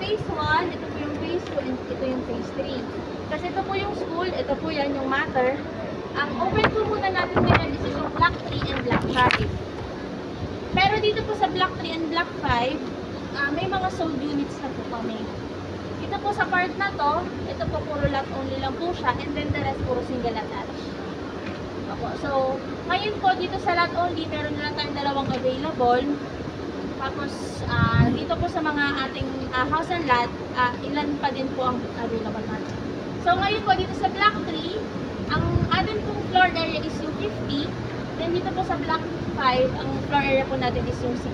phase 1, ito po yung phase 2, and ito yung phase 3. Kasi ito po yung school, ito po yan yung matter. Ang open po muna natin ngayon is yung block 3 and block 5. Pero dito po sa block 3 and block 5, may mga sold units na po kami. Ito po sa part na to, ito po puro lot only lang po siya, and then the rest puro single attached. So, ngayon po dito sa lot only, meron na lang tayong dalawang available. Tapos, dito po sa mga ating house and lot, ilan pa din po ang available natin. So, ngayon po dito sa block 3, ang atin pong floor area is yung 50. Then dito po sa block 5, ang floor area po natin is yung 60.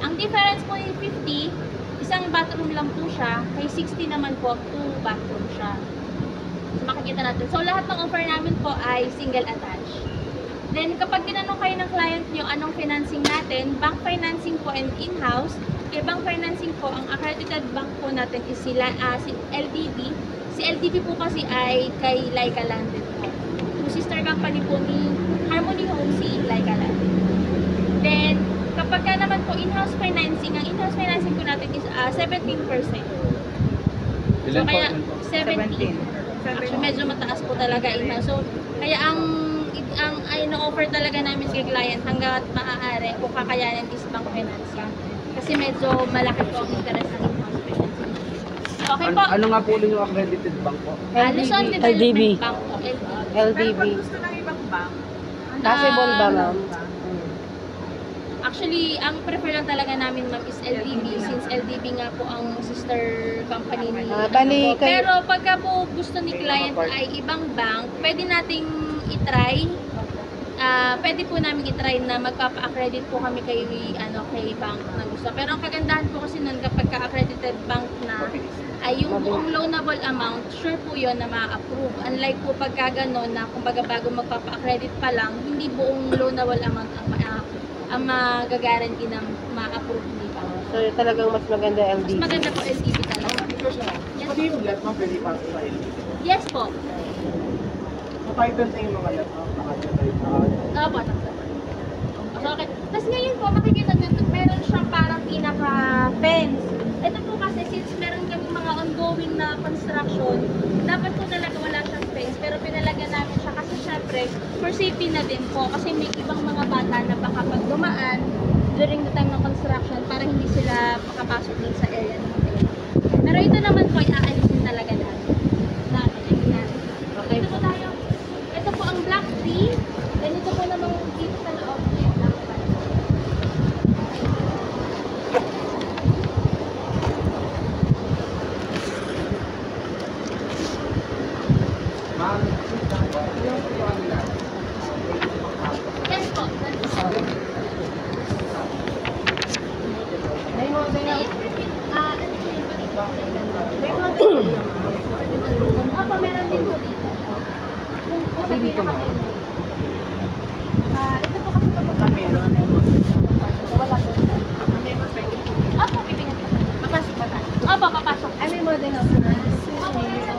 Ang difference po yung 50, isang bathroom lang po siya, kay 60 naman po, 2 bathroom siya. So, makikita natin. So, lahat ng offer namin po ay single attached. Then, kapag tinanong kayo ng client nyo anong financing natin, bank financing po and in-house. Kaya bank financing po, ang accredited bank po natin is si LDB. Si LDB po kasi ay kay Laika Landed po. Yung sister company po ni Harmony Home, si Laika Landed. Then, kapag ka naman po in-house financing, ang in-house financing po natin is 17%. So, kaya 17. Actually, medyo mataas po talaga in-house. So, kaya ang ino-offer talaga namin sa client hanggat maaari kung kakayanin is bank financing. Kasi medyo malaki po ang interest ng in-house financing. Okay po. Ano nga po yung accredited bank po? Luzon Development Bank po. LDB. Gusto ng ibang bank? Possible ba, ma'am? Actually, ang prefer lang talaga namin, ma'am, is LDB since LDB nga po ang sister company ni bali, Pero pagka po gusto ni client ay ibang bank, pwede nating i-try. Pwede po namin i-try na magpapa-accredit po kami kay bank na gusto. Pero ang kagandahan po kasi nun kapag ka-accredited bank na ay yung buong loanable amount, sure po yun na ma-approve. Unlike po pagka gano'n na kumbaga bago magpapa-accredit pa lang, hindi buong loanable amount ang mag-guarantee na ma-approve ni bank. So, talagang mas maganda LDB. Mas maganda po LDB talaga. Yes, Pati yung lot mo pwede pasok sa LDB? yes po. Matitle na yung mga lot mo? Opo, so, okay. Tapos ngayon po, makikita nyo, meron siyang parang pinaka-fence. Ito po kasi, since meron kami mga ongoing na construction, dapat po talaga wala siyang fence. Pero pinalaga namin siya kasi syempre, for safety na din po. Kasi may ibang mga bata na baka pag dumaan during the time ng construction para hindi sila makapasok din sa area ng hotel. Pero ito naman po, iaalisin talaga natin. Okay. Ito po tayo. Ito po ang block 3. Then ito po naman dito sa loob niya. Yes po. Opo, meron din po dito. Kasi dito mo. Ito po kasi kapag meron. Wala po. Opo, bibigyan po. Papasok ba tayo? Opo, papasok. Ay, may model na po. Opo, meron.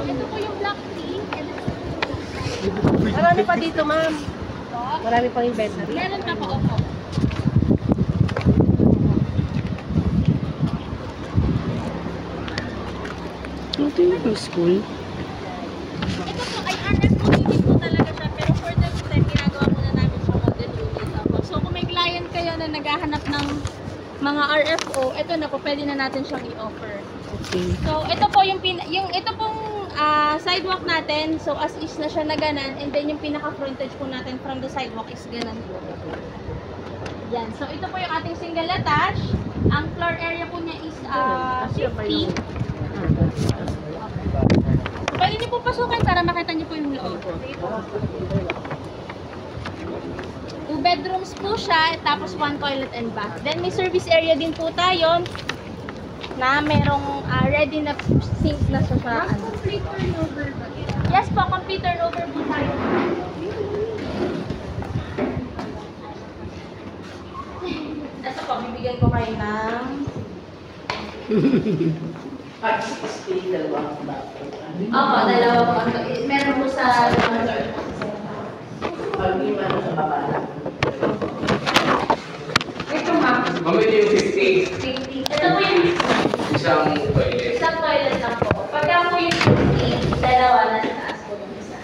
Ito po yung block 3. Marami pa dito, ma'am. Marami pang inventory. Meron pa po, opo. Ito yung school. Ito po ay RFO unit po talaga siya, pero for the time, ginagawa muna namin siya model unit. So kung may client kayo na naghahanap ng mga RFO, ito na po, pwede na natin siyang i-offer. Okay. So ito po ito pong sidewalk natin, so as is na siya na ganan, and then yung pinaka-frontage po natin from the sidewalk is ganan po. Yan. So ito po yung ating single attached. Ang floor area po niya is 50. Pwede niyo po pasukin para makita niyo po yung loob. 2 bedrooms po siya, tapos 1 toilet and bath. Then may service area din po tayo na merong ready na sink na siya sa complete turnover ba? Yes po, complete turnover po tayo. Ito po, bibigyan ko kayo ng Opo, dalawa po. Meron po sa Isang toilet. Isang toilet lang po. Pagka po yung suite, dalawa na sa taas po yung isa.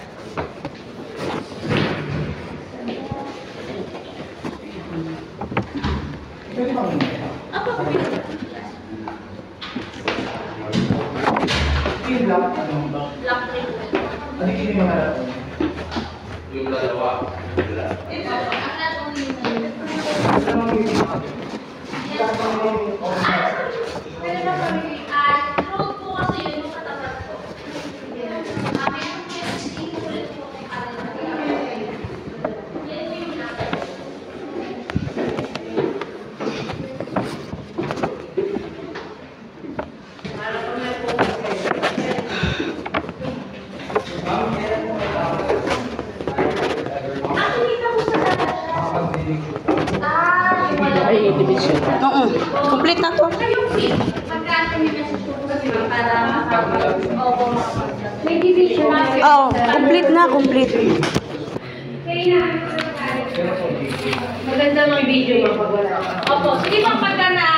Ako po yung Yung lock, ano ba? lock ring. Ano yung mga lock? Yung dalawa. Ito, ang natong pero na kami, road po kasi yun yung katapat ko. Meron po yung dito ulit po kung ano. Yan po yung lock. Nakikita ko sa yung wala. Ay, division. Oo. Complete na to. Yung fee, magkano yung message ko kasi para may division na. Oh, complete na, complete. Maganda ng video mo pag wala ka. Opo, sige po pagka na